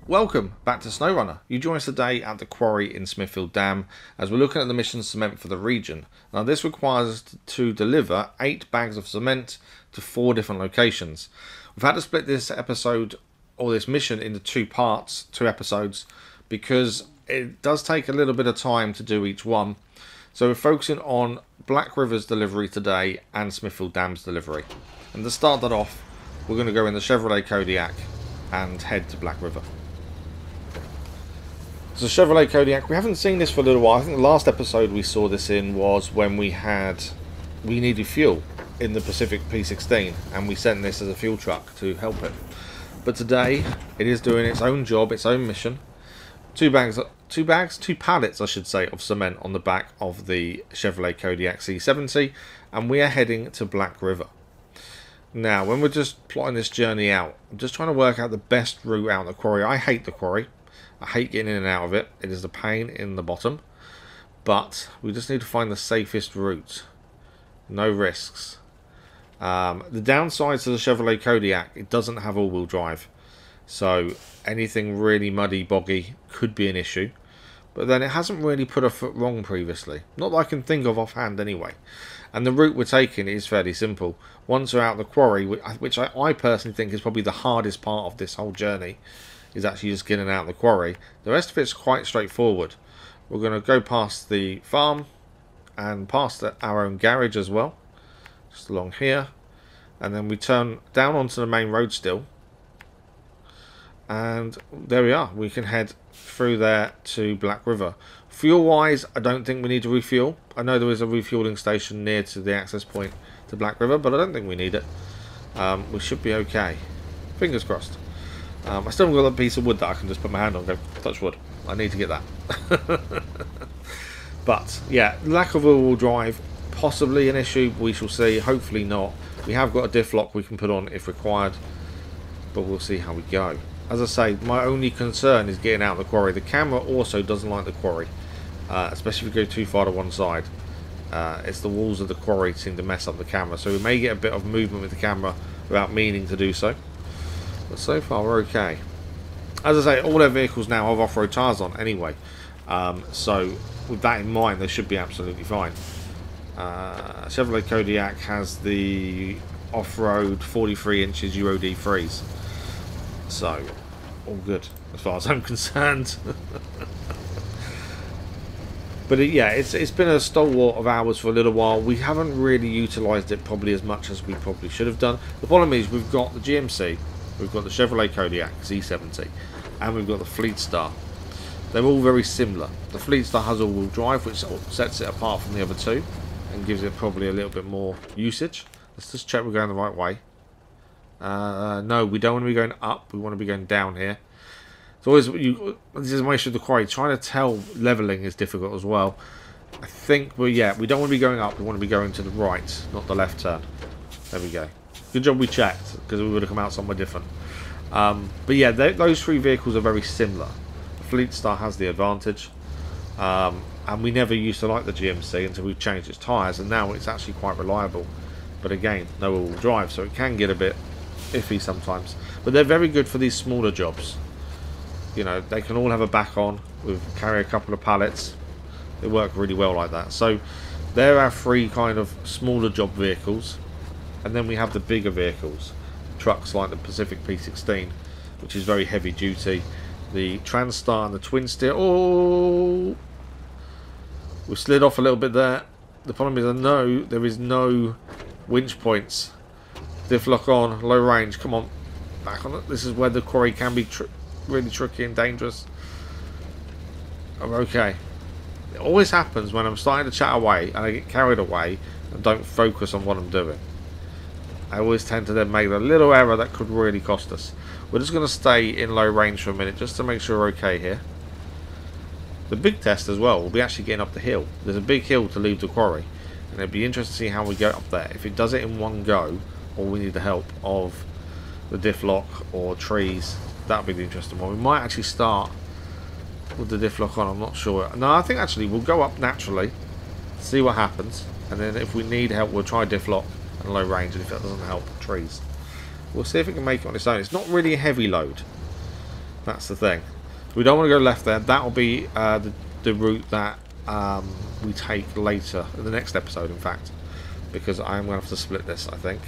Welcome back to SnowRunner. You join us today at the Quarry in Smithfield Dam as we're looking at the mission cement for the region. Now this requires us to deliver 8 bags of cement to 4 different locations. We've had to split this episode or this mission into 2 parts, 2 episodes, because it does take a little bit of time to do each one. So we're focusing on Black River's delivery today and Smithfield Dam's delivery. And to start that off, we're going to go in the Chevrolet Kodiak and head to Black River. So Chevrolet Kodiak, we haven't seen this for a little while. I think the last episode we saw this in was when we needed fuel in the Pacific P16 and we sent this as a fuel truck to help it. But today it is doing its own job, its own mission. Two pallets I should say, of cement on the back of the Chevrolet Kodiak C70, and we are heading to Black River. Now when we're just plotting this journey out, I'm just trying to work out the best route out of the quarry. I hate the quarry. I hate getting in and out of it. It is a pain in the bottom. But we just need to find the safest route. No risks. The downside to the Chevrolet Kodiak, it doesn't have all-wheel drive. So anything really muddy, boggy could be an issue. But then it hasn't really put a foot wrong previously. Not that I can think of offhand anyway. And the route we're taking is fairly simple. Once we're out of the quarry, which I personally think is probably the hardest part of this whole journey, is actually just getting out of the quarry. The rest of it's quite straightforward. We're going to go past the farm and past our own garage as well, just along here, and then we turn down onto the main road still, and there we are. We can head through there to Black River. Fuel wise, I don't think we need to refuel. I know there is a refueling station near to the access point to Black River, but I don't think we need it. We should be okay, fingers crossed. I still haven't got that piece of wood that I can just put my hand on and go, touch wood. I need to get that. But, yeah, lack of all-wheel drive, possibly an issue. We shall see. Hopefully not. We have got a diff lock we can put on if required. But we'll see how we go. As I say, my only concern is getting out of the quarry. The camera also doesn't like the quarry. Especially if you go too far to one side. It's the walls of the quarry seem to mess up the camera. So we may get a bit of movement with the camera without meaning to do so. But so far we're okay. As I say, all their vehicles now have off-road tyres on anyway, so with that in mind they should be absolutely fine. Chevrolet Kodiak has the off-road 43 inches Euro D3s, so all good as far as I'm concerned. But yeah, it's been a stalwart of ours for a little while. We haven't really utilised it probably as much as we probably should have done. The problem is we've got the GMC, we've got the Chevrolet Kodiak C70, and we've got the Fleet Star. They're all very similar. The Fleet Star has all-wheel drive, which sets it apart from the other two and gives it probably a little bit more usage. Let's just check we're going the right way. No, we don't want to be going up. We want to be going down here. It's always this is my issue with the quarry. Trying to tell leveling is difficult as well. I think, well, yeah, we don't want to be going up. We want to be going to the right, not the left turn. There we go. Good job we checked, because we would have come out somewhere different. But yeah, those 3 vehicles are very similar. The Fleet Star has the advantage. And we never used to like the GMC until we changed its tyres, and now it's actually quite reliable. But again, no all-wheel drive, so it can get a bit iffy sometimes. But they're very good for these smaller jobs. You know, they can all have a back on, carry a couple of pallets. They work really well like that. So there are 3 kind of smaller job vehicles. And then we have the bigger vehicles, trucks like the Pacific P16, which is very heavy duty. The Transstar and the Twin Steer. Oh, we slid off a little bit there. The problem is there is no winch points. Diff lock on, low range. Come on, back on it. This is where the quarry can be really tricky and dangerous. I'm okay. It always happens when I'm starting to chat away and I get carried away and don't focus on what I'm doing. I always tend to then make a little error that could really cost us. We're just going to stay in low range for a minute just to make sure we're okay here. The big test as well will be actually getting up the hill. There's a big hill to leave the quarry, and it'd be interesting to see how we go up there. If it does it in one go, or we need the help of the diff lock or trees, that would be the interesting one. We might actually start with the diff lock on, I'm not sure. No, I think actually we'll go up naturally, see what happens, and then if we need help we'll try diff lock and low range, and if that doesn't help, trees. We'll see if it can make it on its own. It's not really a heavy load. That's the thing. We don't want to go left there. That'll be the route that we take later, in the next episode, in fact. Because I am going to have to split this, I think.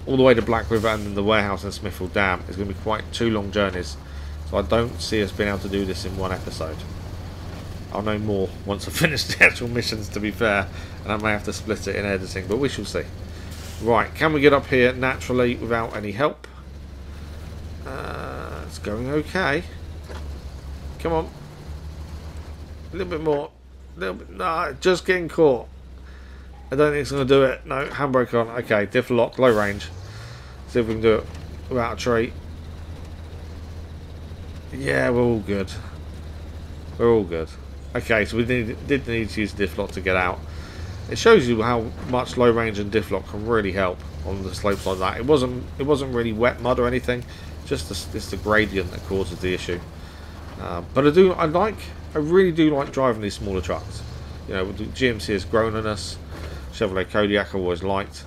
All the way to Black River and then the warehouse and Smithfield Dam is going to be quite 2 long journeys. So I don't see us being able to do this in one episode. I'll know more once I finish the actual missions, to be fair. And I may have to split it in editing, but we shall see. Right, can we get up here naturally without any help? It's going okay. Come on. A little bit more. A little bit. Nah, just getting caught. I don't think it's going to do it. No, handbrake on. Okay, diff lock, low range. See if we can do it without a tree. Yeah, we're all good. We're all good. Okay, so we did need to use diff lock to get out. It shows you how much low range and diff lock can really help on the slopes like that. It wasn't really wet mud or anything. Just it's the gradient that causes the issue. But I really do like driving these smaller trucks. You know, the GMC has grown on us. Chevrolet Kodiak I always liked.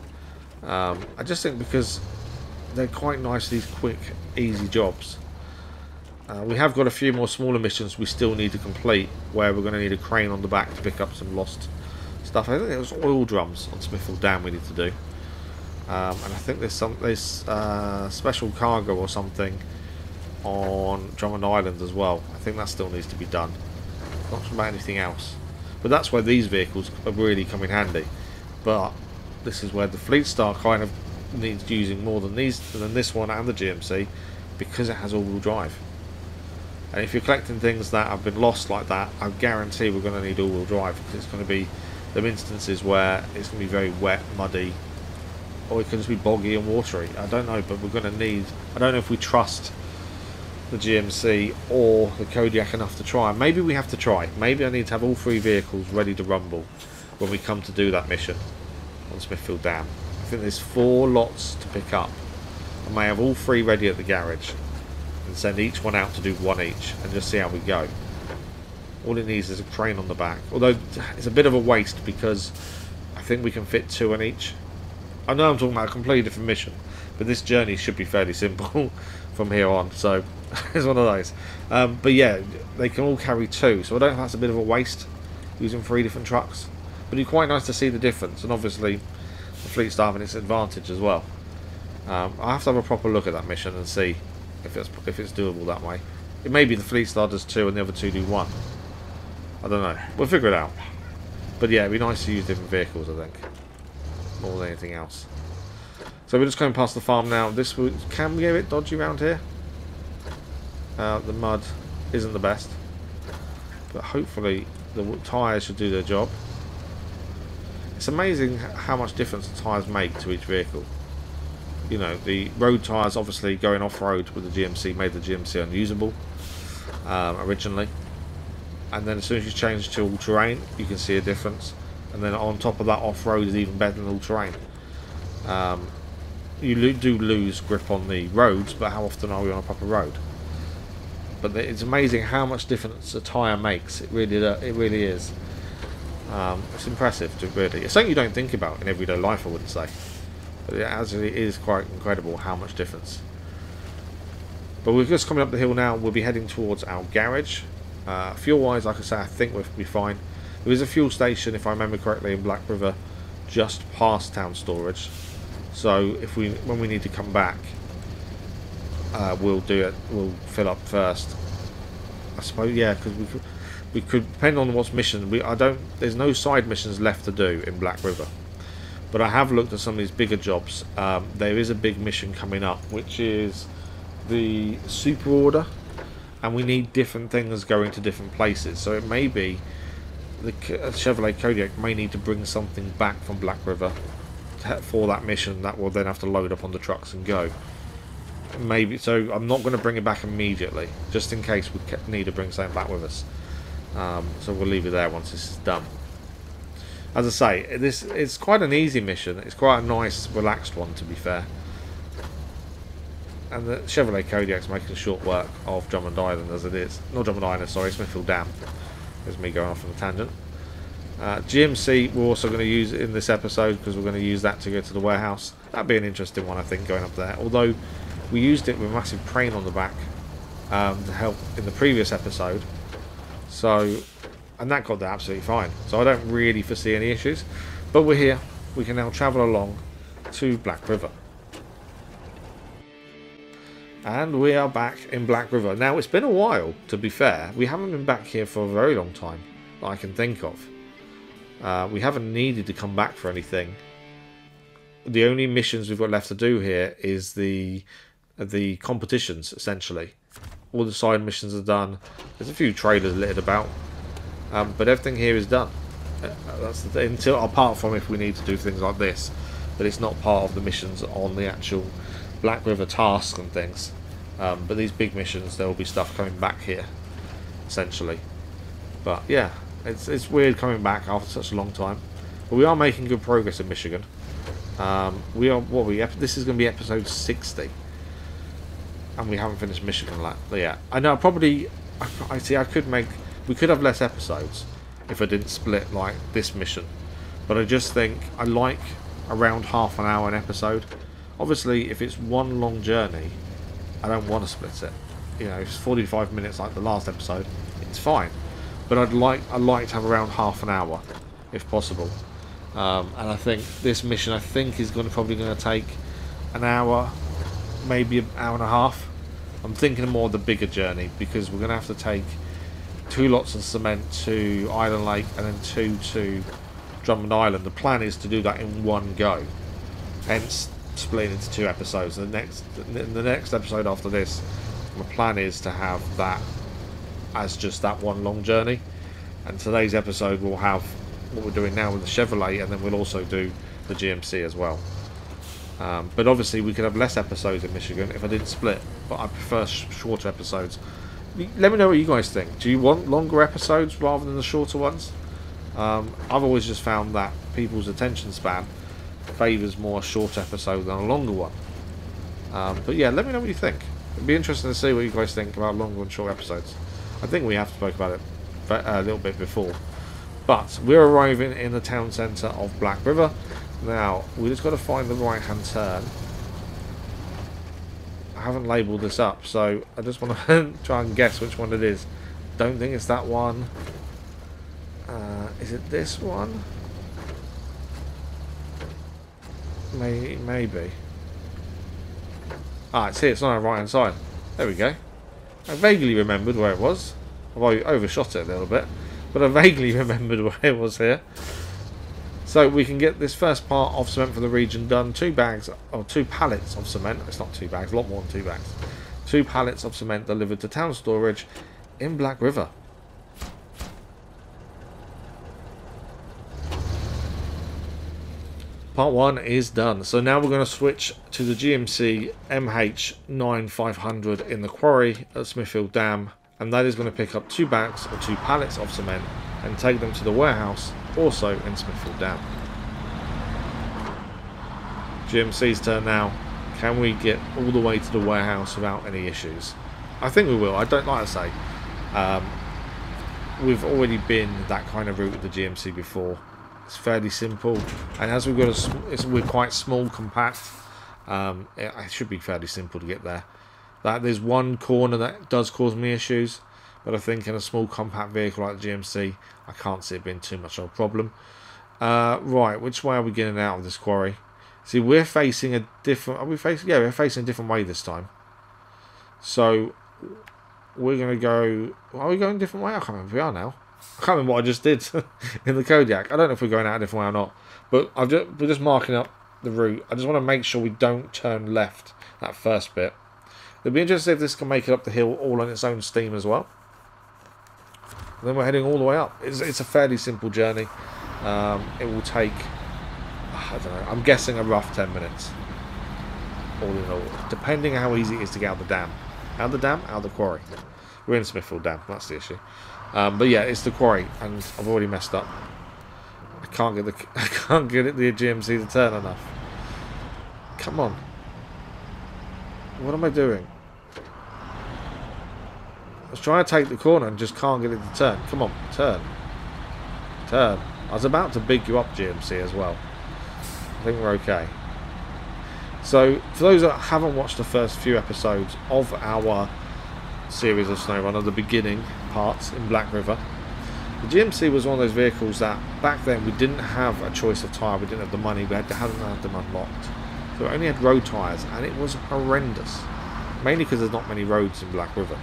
I just think because they're quite nice, these quick, easy jobs. We have got a few more smaller missions we still need to complete, where we're going to need a crane on the back to pick up some lost stuff. I think there was oil drums on Smithfield Dam we need to do. And I think there's special cargo or something on Drummond Island as well. I think that still needs to be done. Not sure about anything else. But that's where these vehicles are really come in handy. But this is where the Fleet Star kind of needs using more than this one and the GMC, because it has all-wheel drive. And if you're collecting things that have been lost like that, I guarantee we're going to need all-wheel drive, because it's going to be them instances where it's going to be very wet, muddy, or it could just be boggy and watery. I don't know, but we're going to need... I don't know if we trust the GMC or the Kodiak enough to try. Maybe we have to try. Maybe I need to have all 3 vehicles ready to rumble when we come to do that mission on Smithfield Dam. I think there's 4 lots to pick up. I may have all 3 ready at the garage and send each one out to do 1 each and just see how we go. All it needs is a crane on the back, although it's a bit of a waste because I think we can fit 2 on each. I know I'm talking about a completely different mission, but this journey should be fairly simple from here on, so it's one of those. But yeah, they can all carry 2, so I don't know if that's a bit of a waste using 3 different trucks. But it's quite nice to see the difference, and obviously the Fleet Star having its advantage as well. I'll have to have a proper look at that mission and see if it's doable that way. It may be the Fleet Star does 2 and the other 2 do 1. I don't know. We'll figure it out. But yeah, it'd be nice to use different vehicles, I think, more than anything else. So we're just going past the farm now. Can we get a bit dodgy around here? The mud isn't the best, but hopefully the tyres should do their job. It's amazing how much difference the tyres make to each vehicle. You know, the road tyres obviously going off-road with the GMC made the GMC unusable originally, and then as soon as you change to all-terrain you can see a difference, and then on top of that off-road is even better than all-terrain. You do lose grip on the roads, but how often are we on a proper road? But it's amazing how much difference a tyre makes. It really is. It's impressive, really. It's something you don't think about in everyday life, I wouldn't say. But it actually is quite incredible how much difference. But we're just coming up the hill now. We'll be heading towards our garage. Fuel-wise, like I say, I think we'll be fine. There is a fuel station, if I remember correctly, in Black River, just past town storage. So when we need to come back, we'll do it. We'll fill up first. I suppose, yeah, because we could depend on what's mission. There's no side missions left to do in Black River. But I have looked at some of these bigger jobs. There is a big mission coming up, which is the super order, and we need different things going to different places. So it may be the Chevrolet Kodiak may need to bring something back from Black River for that mission that will then have to load up on the trucks and go. Maybe so. I'm not going to bring it back immediately, just in case we need to bring something back with us. So we'll leave it there once this is done. As I say, it's quite an easy mission. It's quite a nice, relaxed one, to be fair. And the Chevrolet Kodiak's making short work of Drummond Island as it is. Not Drummond Island, sorry, Smithfield Dam. There's me going off on a tangent. GMC we're also going to use in this episode, because we're going to use that to go to the warehouse. That'd be an interesting one, I think, going up there. Although we used it with a massive crane on the back to help in the previous episode. So, and that got there absolutely fine. So I don't really foresee any issues. But we're here. We can now travel along to Black River. And we are back in Black River. Now, it's been a while, to be fair. We haven't been back here for a very long time that I can think of. We haven't needed to come back for anything. The only missions we've got left to do here is the competitions, essentially. All the side missions are done. There's a few trailers littered about. But everything here is done. That's the thing. Until, apart from if we need to do things like this. But it's not part of the missions on the actual Black River task and things. But these big missions, there will be stuff coming back here, essentially. But yeah, it's weird coming back after such a long time. But we are making good progress in Michigan. This is going to be episode 60. And we haven't finished Michigan yet. I know, we could have less episodes if I didn't split like this mission. But I just think I like around half an hour an episode. Obviously, if it's one long journey, I don't want to split it. You know, if it's 45 minutes like the last episode, it's fine. But I'd like to have around half an hour, if possible. And I think this mission, is probably going to take an hour, maybe an hour and a half. I'm thinking more of the bigger journey, because we're going to have to take 2 lots of cement to Island Lake and then 2 to Drummond Island. The plan is to do that in one go, hence splitting into 2 episodes. The next episode after this, my plan is to have that as just that one long journey. And today's episode will have what we're doing now with the Chevrolet, and then we'll also do the GMC as well. But obviously we could have less episodes in Michigan if I didn't split, but I prefer shorter episodes. Let me know what you guys think. Do you want longer episodes rather than the shorter ones? I've always just found that people's attention span favours more a short episode than a longer one. But yeah, let me know what you think. It'd be interesting to see what you guys think about longer and short episodes. I think we have spoke about it a little bit before. But we're arriving in the town centre of Black River. Now, we just got to find the right hand turn. I haven't labelled this up, so I just want to try and guess which one it is. Don't think it's that one. Is it this one? Maybe. Ah, it's here. It's on our right hand side. There we go. I vaguely remembered where it was. I overshot it a little bit, but I vaguely remembered where it was here. So we can get this first part of cement for the region done. 2 pallets of cement. It's not 2 bags, a lot more than 2 bags. 2 pallets of cement delivered to town storage in Black River. Part 1 is done. So now we're going to switch to the GMC MH9500 in the Quarry at Smithfield Dam. And that is going to pick up 2 bags or 2 pallets of cement and take them to the warehouse, also in Smithfield Dam. GMC's turn now. Can we get all the way to the warehouse without any issues? I think we will. I don't like to say. We've already been that kind of route with the GMC before. It's fairly simple, and as we've got we're quite small, compact. It should be fairly simple to get there. There's one corner that does cause me issues, but I think in a small compact vehicle like the GMC, I can't see it being too much of a problem. Right, which way are we getting out of this quarry? See, we're facing a different. Are we facing? Yeah, we're facing a different way this time. So we're gonna go. Are we going a different way? I can't remember if we are now. I can't remember what I just did in the Kodiak. I don't know if we're going out a different way or not, but we're just marking up the route. I just want to make sure we don't turn left that first bit. It'll be interesting if this can make it up the hill all on its own steam as well. And then we're heading all the way up. It's a fairly simple journey. It will take, I don't know, I'm guessing a rough 10 minutes. All in all. Depending how easy it is to get out of the dam. Out of the dam, out of the quarry. We're in Smithfield Dam, that's the issue. But yeah, it's the quarry, and I've already messed up. I can't get the GMC to turn enough. Come on. What am I doing? I was trying to take the corner and just can't get it to turn. Come on, turn. Turn. I was about to big you up, GMC, as well. I think we're okay. So, for those that haven't watched the first few episodes of our series of SnowRunner, the beginning parts in Black River. The GMC was one of those vehicles that back then we didn't have a choice of tyre, we didn't have the money, we hadn't had them unlocked. So it only had road tyres, and it was horrendous. Mainly because there's not many roads in Black River,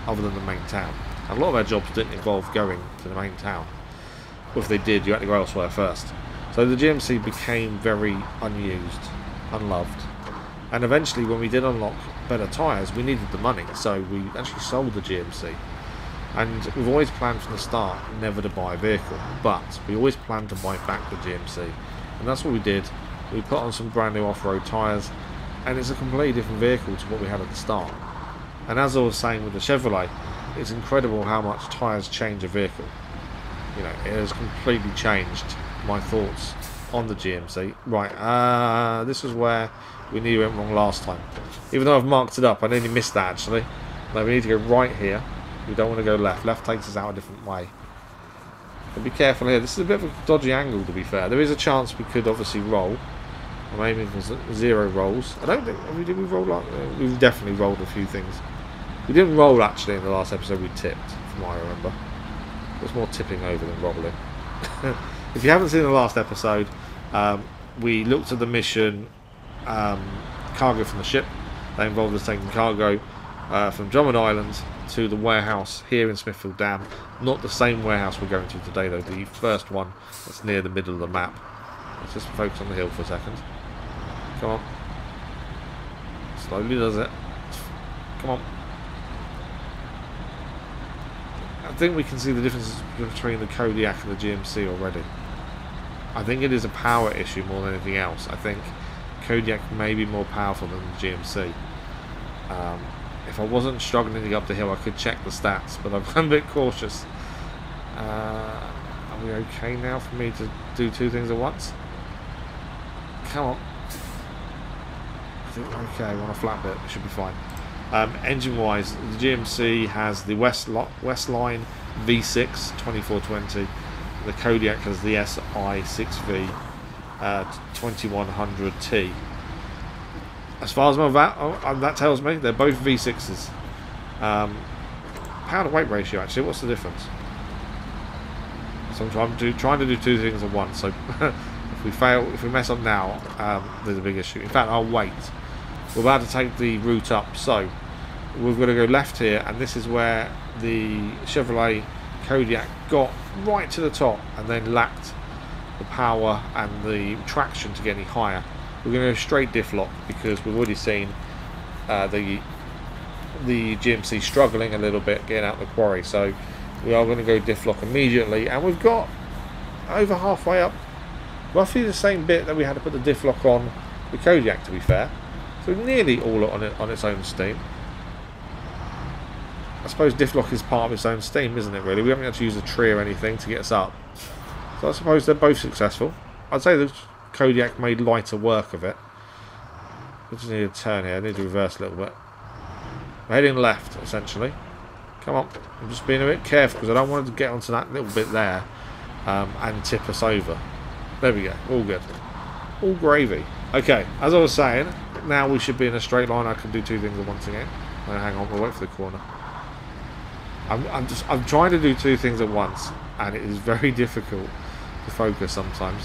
other than the main town. And a lot of our jobs didn't involve going to the main town. Or if they did, you had to go elsewhere first. So the GMC became very unused, unloved. And eventually when we did unlock better tyres, we needed the money. So we actually sold the GMC. And we've always planned from the start never to buy a vehicle, but we always planned to buy back the GMC, and that's what we did. We put on some brand new off-road tyres, and it's a completely different vehicle to what we had at the start. And as I was saying with the Chevrolet, it's incredible how much tyres change a vehicle. You know, it has completely changed my thoughts on the GMC. Right, this is where we nearly went wrong last time. Even though I've marked it up, I nearly missed that actually. Now we need to go right here. We don't want to go left. Left takes us out a different way. But be careful here. This is a bit of a dodgy angle, to be fair. There is a chance we could obviously roll. I'm aiming for 0 rolls. I don't think... Did we roll like... We've definitely rolled a few things. We didn't roll, actually, in the last episode. We tipped, from what I remember. There's more tipping over than rolling. If you haven't seen the last episode, we looked at the mission cargo from the ship. That involved us taking cargo from Drummond Island to the warehouse here in Smithfield Dam. Not the same warehouse we're going to today though, the first one that's near the middle of the map. Let's just focus on the hill for a second. Come on. Slowly does it. Come on. I think we can see the differences between the Kodiak and the GMC already. I think it is a power issue more than anything else. I think Kodiak may be more powerful than the GMC. If I wasn't struggling to get up the hill, I could check the stats, but I'm a bit cautious. Are we okay now for me to do 2 things at once? Come on. I think we're okay. We're on a flat bit. It should be fine. Engine-wise, the GMC has the Westline V6 2420. The Kodiak has the SI6V 2100T. As far as my that tells me, they're both V6s. Power to weight ratio, actually, what's the difference? So I'm trying to do 2 things at once. So if we mess up now, there's a big issue. In fact, I'll wait. We're about to take the route up, so we're going to go left here, and this is where the Chevrolet Kodiak got right to the top and then lacked the power and the traction to get any higher. We're going to go straight diff lock because we've already seen the GMC struggling a little bit getting out the quarry, so we are going to go diff lock immediately, and we've got over halfway up, roughly the same bit that we had to put the diff lock on the Kodiak, to be fair, so nearly all on its own steam. I suppose diff lock is part of its own steam, isn't it, really? We haven't had to use a tree or anything to get us up, so I suppose they're both successful. I'd say the Kodiak made lighter work of it. We just need to turn here. I need to reverse a little bit. We're heading left, essentially. Come on. I'm just being a bit careful because I don't want it to get onto that little bit there and tip us over. There we go. All good. All gravy. Okay, as I was saying, now we should be in a straight line. I can do 2 things at once again. Hang on, we'll wait for the corner. I'm trying to do 2 things at once, and it is very difficult to focus sometimes.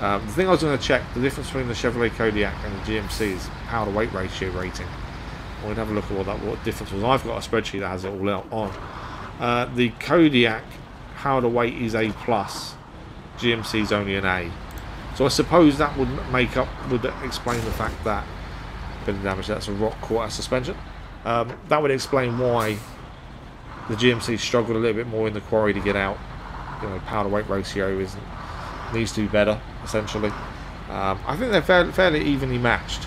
The thing I was going to check, the difference between the Chevrolet Kodiak and the GMC is power to weight ratio rating. I'm going to have a look at what the difference was. I've got a spreadsheet that has it all out on. The Kodiak power to weight is A+, GMC is only an A. So I suppose that would explain the fact that bit of damage. That's a rock quarter suspension. That would explain why the GMC struggled a little bit more in the quarry to get out. You know, power to weight ratio needs to be better, essentially. I think they're fairly evenly matched.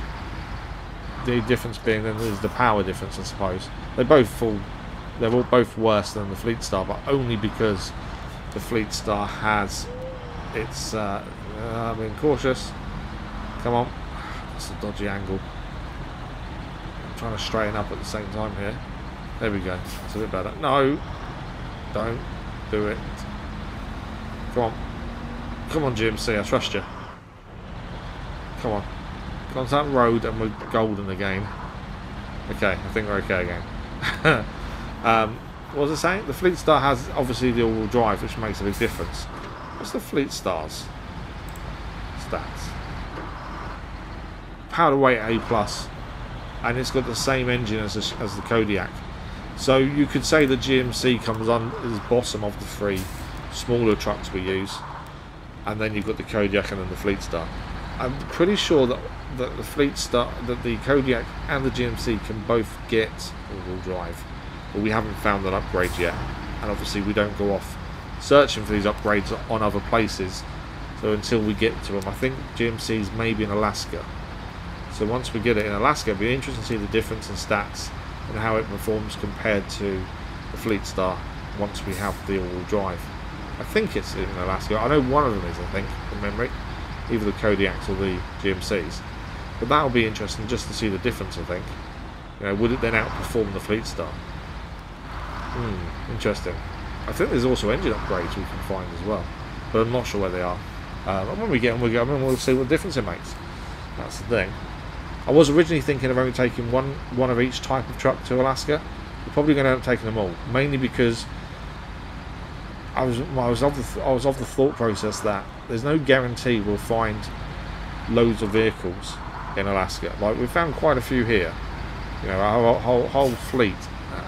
The difference being then is the power difference, I suppose. They're both worse than the Fleet Star, but only because the Fleet Star has its. I'm being cautious. Come on, that's a dodgy angle. I'm trying to straighten up at the same time here. There we go. It's a bit better. No, don't do it. Come on. Come on, GMC, I trust you. Come on. Go on to that road and we're golden again. Okay, I think we're okay again. What was I saying? The Fleet Star has obviously the all-wheel drive, which makes a big difference. What's the Fleet Star's stats? Power to weight A+, and it's got the same engine as the Kodiak. So you could say the GMC comes on as bottom of the three smaller trucks we use, and then you've got the Kodiak and then the Fleet Star. I'm pretty sure that the Fleet Star, that the Kodiak and the GMC can both get all-wheel drive, but we haven't found that upgrade yet. And obviously we don't go off searching for these upgrades on other places. So until we get to them, I think GMC's maybe in Alaska. So once we get it in Alaska, it'll be interesting to see the difference in stats and how it performs compared to the Fleet Star once we have the all-wheel drive. I think it's in Alaska. I know one of them is, I think, from memory. Either the Kodiaks or the GMCs. But that'll be interesting just to see the difference, I think. You know, would it then outperform the Fleet Star? Interesting. I think there's also engine upgrades we can find as well, but I'm not sure where they are. And when we get them, we'll see what difference it makes. That's the thing. I was originally thinking of only taking one of each type of truck to Alaska. We're probably going to end up taking them all, mainly because I was of the thought process that there's no guarantee we'll find loads of vehicles in Alaska. Like, we've found quite a few here. You know, our whole fleet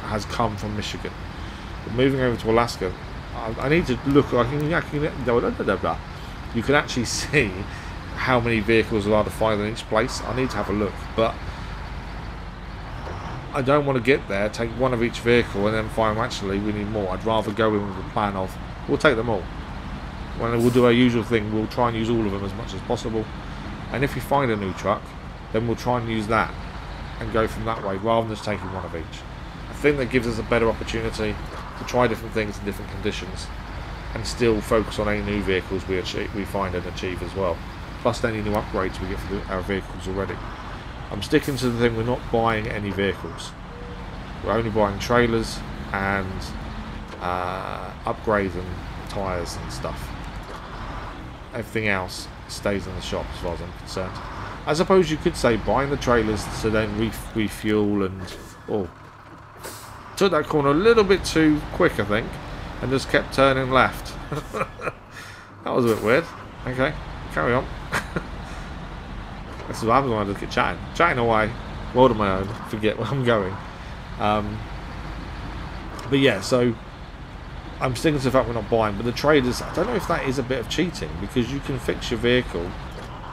has come from Michigan. But moving over to Alaska, I need to look. You can actually see how many vehicles there are to find in each place. I need to have a look, but I don't want to get there, take one of each vehicle, and then find actually we need more. I'd rather go in with the plan of we'll take them all. When we'll do our usual thing, we'll try and use all of them as much as possible. And if we find a new truck, then we'll try and use that and go from that way, rather than just taking one of each. I think that gives us a better opportunity to try different things in different conditions, and still focus on any new vehicles we find and achieve as well. Plus any new upgrades we get for our vehicles already. I'm sticking to the thing, we're not buying any vehicles. We're only buying trailers and upgrades and tyres and stuff. Everything else stays in the shop as far as I'm concerned. I suppose you could say buying the trailers to then refuel and... took that corner a little bit too quick, I think, and just kept turning left. That was a bit weird. Okay, carry on. This is what happens when I just get chatting away, world of my own, forget where I'm going. But yeah, so I'm sticking to the fact we're not buying, but the traders, I don't know if that is a bit of cheating, because you can fix your vehicle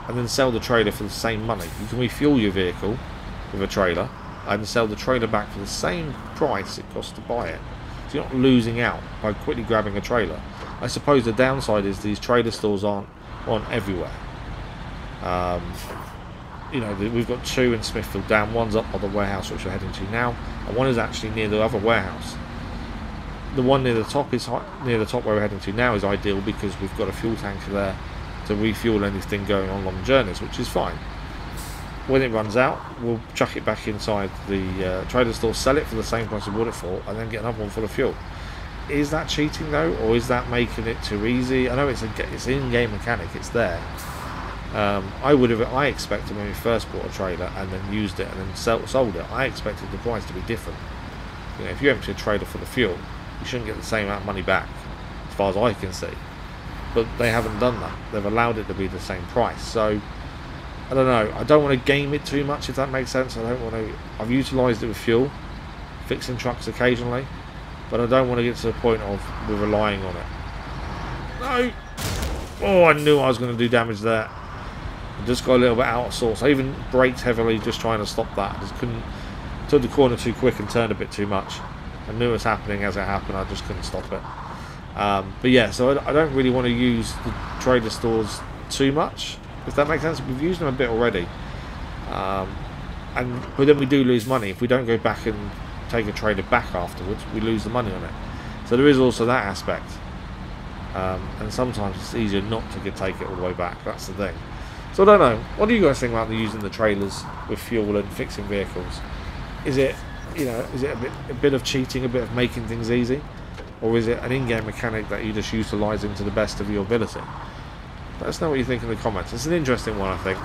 and then sell the trailer for the same money. You can refuel your vehicle with a trailer and sell the trailer back for the same price it costs to buy it. So you're not losing out by quickly grabbing a trailer. I suppose the downside is these trailer stores aren't everywhere. You know, we've got two in Smithfield Dam. One's up by the warehouse which we're heading to now, and one is actually near the other warehouse. The one near the top where we're heading to now is ideal because we've got a fuel tanker there to refuel anything going on long journeys, which is fine. When it runs out, we'll chuck it back inside the trailer store, sell it for the same price we bought it for, and then get another one full of fuel. Is that cheating though, or is that making it too easy? I know it's an in-game mechanic, it's there. I expected when we first bought a trailer and then used it and then sold it, I expected the price to be different. You know, if you empty a trailer full of fuel, you shouldn't get the same amount of money back, as far as I can see. But they haven't done that. They've allowed it to be the same price. So I don't know. I don't want to game it too much, if that makes sense. I don't want to. I've utilised it with fuel, fixing trucks occasionally, but I don't want to get to the point of we're relying on it. No. Oh, I knew I was going to do damage there. I just got a little bit out of sorts. I even braked heavily just trying to stop that. I just couldn't. Took the corner too quick and turned a bit too much. I knew it was happening as it happened. I just couldn't stop it. But yeah, so I don't really want to use the trader stores too much, if that makes sense. We've used them a bit already, but then we do lose money if we don't go back and take a trader back afterwards. We lose the money on it. So there is also that aspect, and sometimes it's easier not to take it all the way back. That's the thing. So I don't know. What do you guys think about using the trailers with fuel and fixing vehicles? Is it, you know, is it a bit of cheating, a bit of making things easy, or is it an in-game mechanic that you just utilising to the best of your ability? Let us know what you think in the comments. It's an interesting one, I think.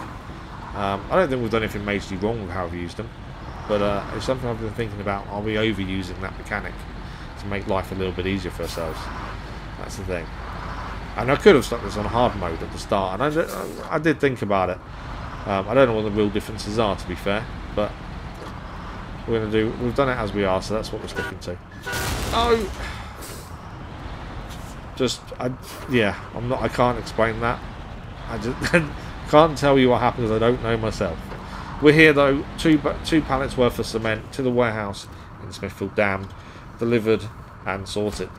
I don't think we've done anything majorly wrong with how we've used them, but it's something I've been thinking about. Are we overusing that mechanic to make life a little bit easier for ourselves? That's the thing. And I could have stuck this on hard mode at the start, and I did think about it. I don't know what the real differences are, to be fair, but we've done it as we are, so that's what we're sticking to. Oh, I can't explain that. I just can't tell you what happens. I don't know myself. We're here though, two pallets worth of cement to the warehouse in Smithfield Dam, delivered and sorted.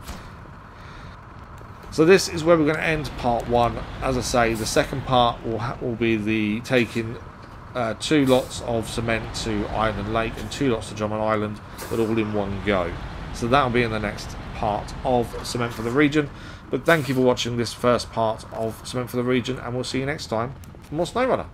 So this is where we're going to end part 1. As I say, the second part will be the taking 2 lots of cement to Island Lake and 2 lots to Drummond Island, but all in one go. So that'll be in the next part of Cement for the Region. But thank you for watching this first part of Cement for the Region, and we'll see you next time for more SnowRunner.